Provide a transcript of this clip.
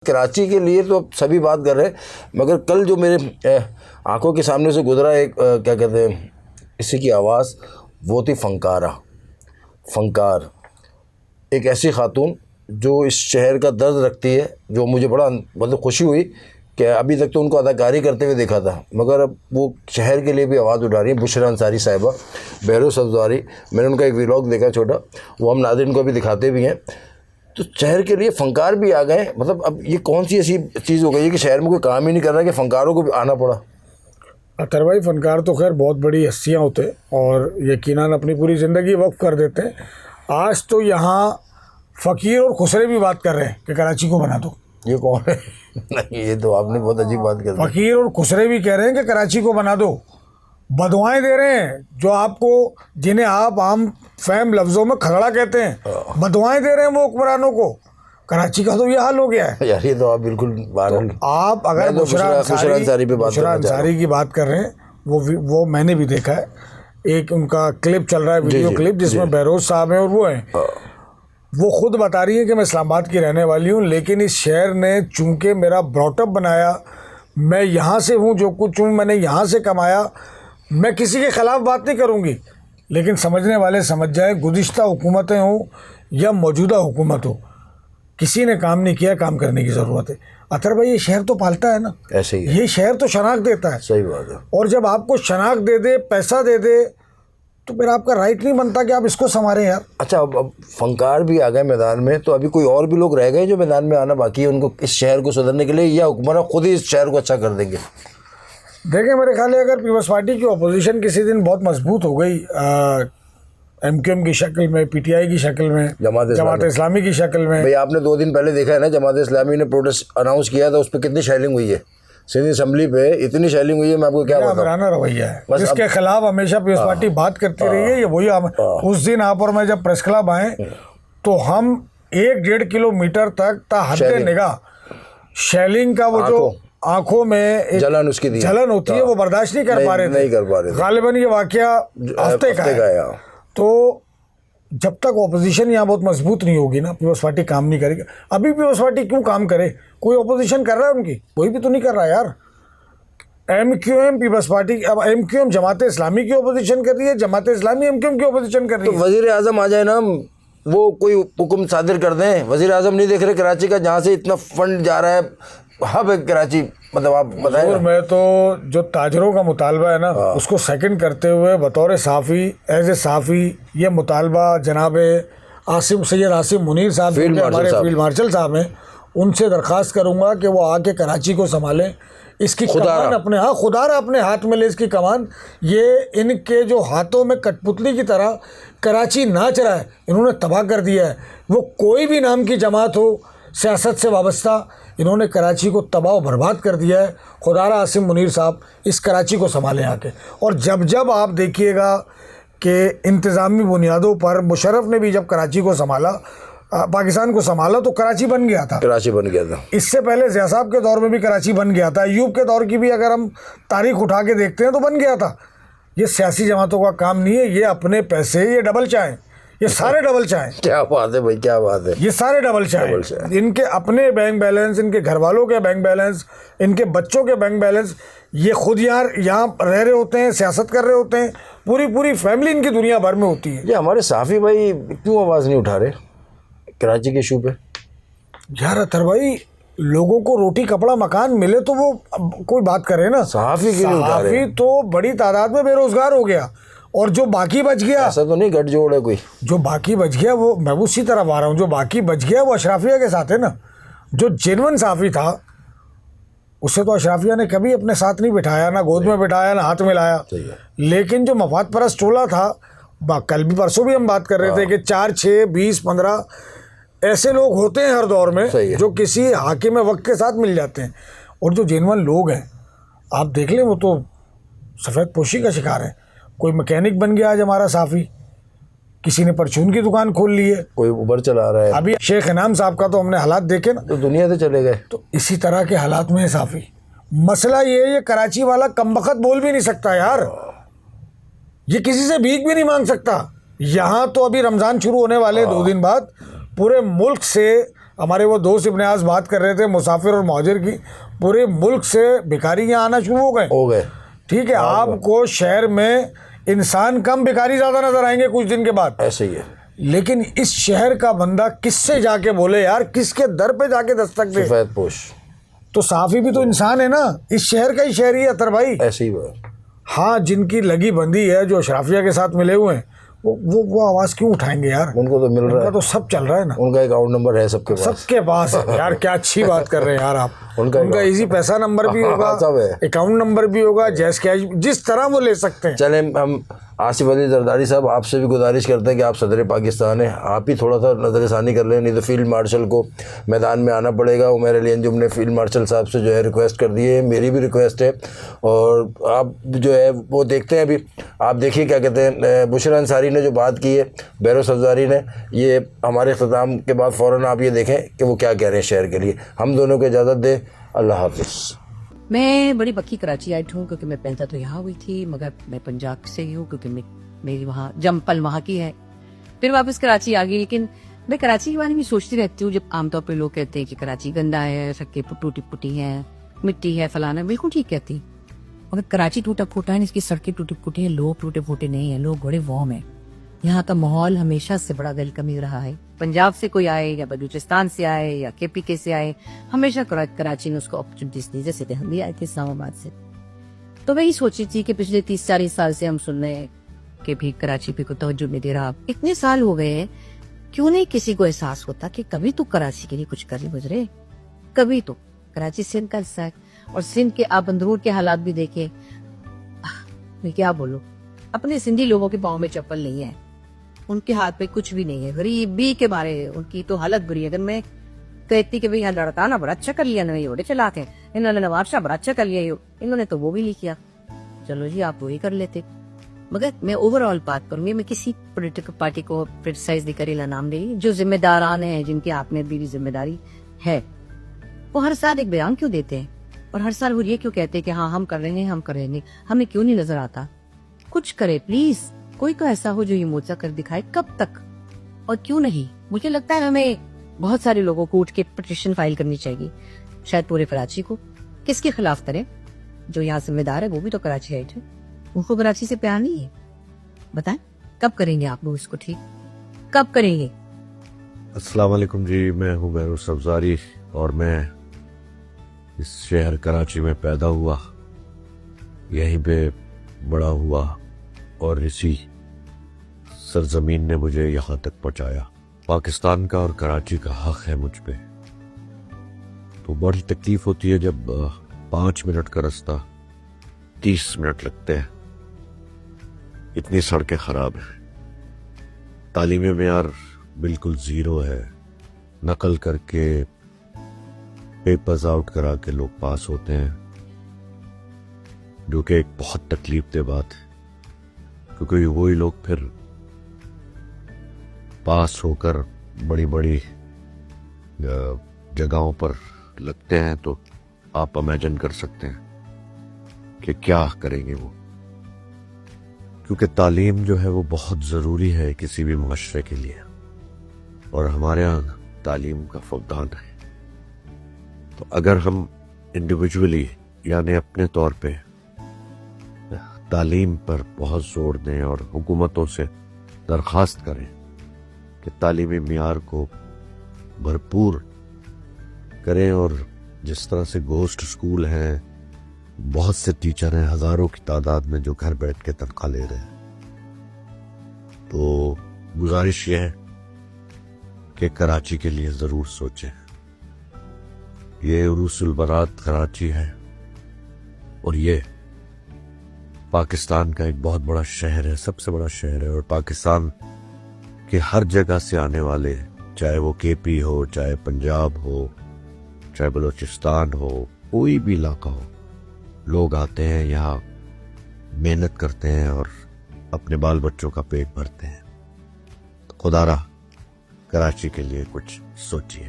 कराची के लिए तो सभी बात कर रहे हैं, मगर कल जो मेरे आंखों के सामने से गुजरा एक क्या कहते हैं इसी की आवाज़, वो थी फंकार, एक ऐसी खातून जो इस शहर का दर्द रखती है, जो मुझे बड़ा मतलब खुशी हुई कि अभी तक तो उनको अदाकारी करते हुए देखा था, मगर अब वो शहर के लिए भी आवाज़ उठा रही है। बुशरा अंसारी साहिबा, बहरोज़ सब्ज़वारी, मैंने उनका एक व्लॉग देखा छोटा, वो हम नाज़रीन को भी दिखाते भी हैं। तो शहर के लिए फंकार भी आ गए। मतलब अब ये कौन सी ऐसी चीज़ हो गई है कि शहर में कोई काम ही नहीं कर रहा कि फंकारों को भी आना पड़ा। अतर भाई, फनकार तो खैर बहुत बड़ी हस्तियाँ होते हैं और यकीनन अपनी पूरी ज़िंदगी वक्फ कर देते हैं। आज तो यहाँ फ़कीर और खुसरे भी बात कर रहे हैं कि कराची को बना दो। ये कौन है? नहीं, ये तो आपने बहुत अजीब बात कर दी। फ़कीर और खुसरे भी कह रहे हैं कि कराची को बना दो, बदवाएं दे रहे हैं जो आपको, जिन्हें आप आम फैम लफ्ज़ों में खगड़ा कहते हैं, बदवाएं दे रहे हैं वो हुक्मरानों को। कराची का तो ये हाल हो गया है यार, ये तो आप बिल्कुल तो आप अगर बुशरा अंसारी की बात कर रहे हैं, वो मैंने भी देखा है। एक उनका क्लिप चल रहा है, वीडियो क्लिप, जिसमें बहरोज़ साहब हैं और वो हैं। वो खुद बता रही है कि मैं इस्लामाबाद की रहने वाली हूँ, लेकिन इस शहर ने चूँकि मेरा ब्रॉटअप बनाया, मैं यहाँ से हूँ, जो कुछ हूँ मैंने यहाँ से कमाया, मैं किसी के ख़िलाफ़ बात नहीं करूँगी, लेकिन समझने वाले समझ जाए, गुज़िश्ता हुकूमतें हों या मौजूदा हुकूमत हो, किसी ने काम नहीं किया, काम करने की ज़रूरत है। अतर भाई, ये शहर तो पालता है ना, ऐसे ही ये शहर तो शनाख्त देता है। सही बात है। और जब आपको शनाख्त दे दे, पैसा दे दे, तो फिर आपका राइट नहीं बनता कि आप इसको संभालें यार। अच्छा, अब फंकार भी आ गए मैदान में, तो अभी कोई और भी लोग रह गए जो मैदान में आना बाकी है उनको इस शहर को सुधरने के लिए, या हुक्मरान खुद ही इस शहर को अच्छा कर देंगे? देखें, मेरे ख्याल है अगर पीपल्स पार्टी की अपोजिशन किसी दिन बहुत मजबूत हो गई, MQM की शक्ल में, PTI की शक्ल में, जमात इस्लामी की शक्ल में। भाई, आपने 2 दिन पहले देखा है ना, जमात इस्लामी ने प्रोटेस्ट अनाउंस किया था, उस पर कितनी शेलिंग हुई है। सिंध असम्बली पे इतनी शेलिंग हुई है, मैं आपको क्या बताऊं। आमराना रवैया है जिसके खिलाफ हमेशा पीपल्स पार्टी बात करती रही है। ये वही उस दिन आप और मैं जब प्रेस क्लब आए तो हम 1-1.5 किलोमीटर तक हद निगाह शेलिंग का वो जो आंखों में जलन होती है, वो बर्दाश्त नहीं कर पा रहे थे। गालिबन ये वाकया हफ्ते का है। तो जब तक ऑपोजिशन यहाँ बहुत मजबूत नहीं होगी ना, पीपल्स पार्टी काम नहीं करेगी। अभी पीपल्स पार्टी क्यों काम करे? कोई ऑपोजिशन कर रहा है उनकी? कोई भी तो नहीं कर रहा यार। MQM पीपल्स पार्टी, अब MQM जमात इस्लामी की ऑपोजिशन कर रही है, जमात इस्लामी MQM की ऑपोजिशन कर रही है। तो वजीर आजम आ जाए ना, वो कोई हुक्म सादिर कर दें। वजीर आजम नहीं देख रहे कराची का, जहाँ से इतना फंड जा रहा है, हब है कराची, मतलब आप बताएं। मैं तो जो ताजरों का मुतालबा है ना, उसको सेकंड करते हुए बतौर साफ़ी, एज ए साफ़ी, ये मुतालबा जनाब सैयद आसिम मुनीर साहब, हमारे फील्ड मार्शल साहब हैं, उनसे दरख्वास्त करूँगा कि वो आके कराची को संभालें। इसकी कमान खुदारा अपने हाथ में ले इसकी कमान। ये इनके जो हाथों में कठपुतली की तरह कराची नाच रहा है, इन्होंने तबाह कर दिया है। वो कोई भी नाम की जमात हो, सियासत से वाबस्ता, इन्होंने कराची को तबाह और बर्बाद कर दिया है। खुदारा आसिम मुनीर साहब इस कराची को संभालें आके। और जब आप देखिएगा कि इंतज़ामी बुनियादों पर मुशर्रफ ने भी जब कराची को संभाला, पाकिस्तान को संभाला, तो कराची बन गया था। इससे पहले ज़िया साहब के दौर में भी कराची बन गया था। अयूब के दौर की भी अगर हम तारीख उठा के देखते हैं तो बन गया था। ये सियासी जमातों का काम नहीं है, ये अपने पैसे ये डबल चाहें, ये सारे डबल चाहें। क्या बात है भाई, क्या बात है। ये सारे डबल चाहें। इनके अपने बैंक बैलेंस, इनके घर वालों के बैंक बैलेंस, इनके बच्चों के बैंक बैलेंस, ये खुद यहाँ रह रहे होते हैं, सियासत कर रहे होते हैं, पूरी फैमिली इनकी दुनिया भर में होती है। ये हमारे साफ़ी भाई क्यों आवाज़ नहीं उठा रहे कराची के इशू पे? यार अतर भाई, लोगों को रोटी कपड़ा मकान मिले तो वो कोई बात करे ना। सहाफ़ी तो बड़ी तादाद में बेरोजगार हो गया, और जो बाकी बच गया, ऐसा तो नहीं गठजोड़ है कोई, जो बाकी बच गया, वो मैं उसी तरफ आ रहा हूँ, जो बाकी बच गया वो अशराफिया के साथ है ना। जो जेन्युइन साफ़ी था उससे तो अशराफिया ने कभी अपने साथ नहीं बिठाया, ना गोद में बिठाया, ना हाथ में लाया। लेकिन जो मफाद परस्त टोला था, कल भी परसों भी हम बात कर रहे थे कि 4, 6, 20, 15 ऐसे लोग होते हैं हर दौर में जो किसी हाकिम वक्त के साथ मिल जाते हैं। और जो जेन्युइन लोग हैं, आप देख लें, वो तो सफ़ेद पोशी का शिकार है। कोई मैकेनिक बन गया आज हमारा साफ़ी, किसी ने परचून की दुकान खोल ली है, कोई उबर चला रहा है। अभी शेख इनाम साहब का तो हमने हालात देखे ना, तो दुनिया से चले गए। तो इसी तरह के हालात में है साफ़ी। मसला ये कराची वाला कमबख्त बोल भी नहीं सकता यार, ये किसी से भीख भी नहीं मांग सकता। यहाँ तो अभी रमज़ान शुरू होने वाले 2 दिन बाद पूरे मुल्क से हमारे वो दोस्त इब्ने आस बात कर रहे थे मुसाफिर और मुहाजिर की, पूरे मुल्क से भिखारी यहाँ आना शुरू हो गए। ठीक है, आपको शहर में इंसान कम, भिखारी ज़्यादा नजर आएंगे कुछ दिन के बाद। ऐसे ही है। लेकिन इस शहर का बंदा किससे जाके बोले यार, किसके दर पे जाके दस्तक दे? सफेद पोश। तो साफी भी तो इंसान है ना, इस शहर का ही शहरी है अतर भाई। ऐसे ही है। हाँ, जिनकी लगी बंदी है, जो अशराफिया के साथ मिले हुए हैं, वो आवाज़ क्यों उठाएंगे यार? उनको तो मिल रहा है, उनका तो सब चल रहा है ना, उनका अकाउंट नंबर है सबके पास। सबके पास है यार, क्या अच्छी बात कर रहे हैं यार आप। उनका इजी पैसा नंबर भी होगा, सब है, अकाउंट नंबर भी होगा, जैस कैश जिस तरह वो ले सकते हैं। चले हम आसिफ अली जरदारी साहब, आपसे भी गुजारिश करते हैं कि आप सदर पाकिस्तान हैं, आप ही थोड़ा सा नज़रसानी कर लें, नहीं तो फील्ड मार्शल को मैदान में आना पड़ेगा। उमर अली अंजुम ने फील्ड मार्शल साहब से जो है रिक्वेस्ट कर दी है, मेरी भी रिक्वेस्ट है। और आप जो है वो देखते हैं, अभी आप देखिए क्या कहते हैं, बुशरा अंसारी ने जो बात की है, बैरोस अफजारी ने, ये हमारे ख़िताम के बाद फ़ौरन आप ये देखें कि वो क्या कह रहे हैं शहर के लिए। हम दोनों को इजाज़त दें, अल्लाह हाफिज़। मैं बड़ी पक्की कराची आई हूँ, क्योंकि मैं पैदा तो यहाँ हुई थी, मगर मैं पंजाब से ही हूँ, क्योंकि मेरी वहाँ जमपल वहाँ की है। फिर वापस कराची आ गई। लेकिन मैं कराची के बारे में सोचती रहती हूँ, जब आमतौर पे लोग कहते हैं कि कराची गंदा है, सड़कें टूटी फूटी हैं, मिट्टी है, फलाना, बिल्कुल ठीक कहती, मगर कराची टूटा फूटा है, इसकी सड़कें टूटी फूटी है, लोग टूटे फूटे नहीं है, लोग बड़े वॉर्म है। यहाँ का माहौल हमेशा से बड़ा वेलकमिंग रहा है। पंजाब से कोई आए या बलूचिस्तान से आए या KPK से आए, हमेशा कराची ने उसको अपॉर्चुनिटीज दी। जैसे हम भी आए थे इस्लामाबाद से, तो वही सोची थी कि पिछले 30-40 साल से हम सुन रहे हैं कि भी कराची पे को तवज्जो नहीं दे रहा। इतने साल हो गए हैं, क्यों नहीं किसी को एहसास होता कि कभी तो कराची के लिए कुछ कर गुजरे, कभी तो। कराची सिंध का हिस्सा है, और सिंध के आप अंदरूर के हालात भी देखे। मैं क्या बोलूं, अपने सिंधी लोगों के पाँव में चप्पल नहीं है, उनके हाथ पे कुछ भी नहीं है। गरीबी के बारे उनकी तो हालत बुरी है। अगर मैं कहती कि भाई यहाँ लड़का ना बड़ा अच्छा कर लिया, नहीं योड़े चलाते हैं, इन्होंने नवाब शाह बड़ा अच्छा कर लिया, इन्होंने तो वो भी नहीं किया, चलो जी आप वही कर लेते। मगर मैं ओवरऑल बात करूंगी, मैं किसी पॉलिटिकल पार्टी को क्रिटिसाइज नहीं करेला, नाम नहीं, जो जिम्मेदारान है, जिनके आप में भी जिम्मेदारी है, वो हर साल एक बयान क्यों देते हैं, और हर साल वो ये क्यों कहते हैं कि हाँ हम कर रहे हैं, हम कर रहे हैं। हमें क्यों नहीं नजर आता? कुछ करे प्लीज, कोई तो ऐसा हो जो ये मोर्चा कर दिखाए। कब तक और क्यों नहीं? मुझे लगता है हमें बहुत सारे लोगों को उठ के पिटीशन फाइल करनी चाहिए, शायद पूरे कराची को। किसके खिलाफ करें? जो यहाँ जिम्मेदार है वो भी तो कराची है, उनको कराची से प्यार नहीं है। बताएं कब करेंगे आप लोग इसको ठीक, कब करेंगे? अस्सलाम वालेकुम जी, मैं हूँ बैरोस अफजारी और मैं इस शहर कराची में पैदा हुआ, यहीं पे बड़ा हुआ, और इसी सरजमीन ने मुझे यहाँ तक पहुँचाया। पाकिस्तान का और कराची का हक है मुझ पे। तो बड़ी तकलीफ होती है जब 5 मिनट का रास्ता 30 मिनट लगते हैं। इतनी सड़कें खराब हैं, तालीमी मेयार बिल्कुल ज़ीरो है, नकल करके पेपर्स आउट करा के लोग पास होते हैं, जो कि एक बहुत तकलीफ दे बात है, क्योंकि वही लोग फिर पास होकर बड़ी बड़ी जगहों पर लगते हैं। तो आप इमेजिन कर सकते हैं कि क्या करेंगे वो, क्योंकि तालीम जो है वो बहुत ज़रूरी है किसी भी माशरे के लिए, और हमारे यहाँ तालीम का फुकदान है। तो अगर हम इंडिविजुअली यानी अपने तौर पे तालीम पर बहुत जोर दें और हुकूमतों से दरख्वास्त करें कि तालीमी मियार को भरपूर करें, और जिस तरह से गोस्ट स्कूल हैं, बहुत से टीचर हैं हज़ारों की तादाद में जो घर बैठ के तनख्वाह ले रहे हैं, तो गुजारिश ये है कि कराची के लिए ज़रूर सोचें। ये उरूसुल बरात कराची है, और ये पाकिस्तान का एक बहुत बड़ा शहर है, सबसे बड़ा शहर है, और पाकिस्तान के हर जगह से आने वाले, चाहे वो KP हो, चाहे पंजाब हो, चाहे बलूचिस्तान हो, कोई भी इलाका हो, लोग आते हैं यहाँ, मेहनत करते हैं और अपने बाल बच्चों का पेट भरते हैं। तो खुदारा कराची के लिए कुछ सोचिए।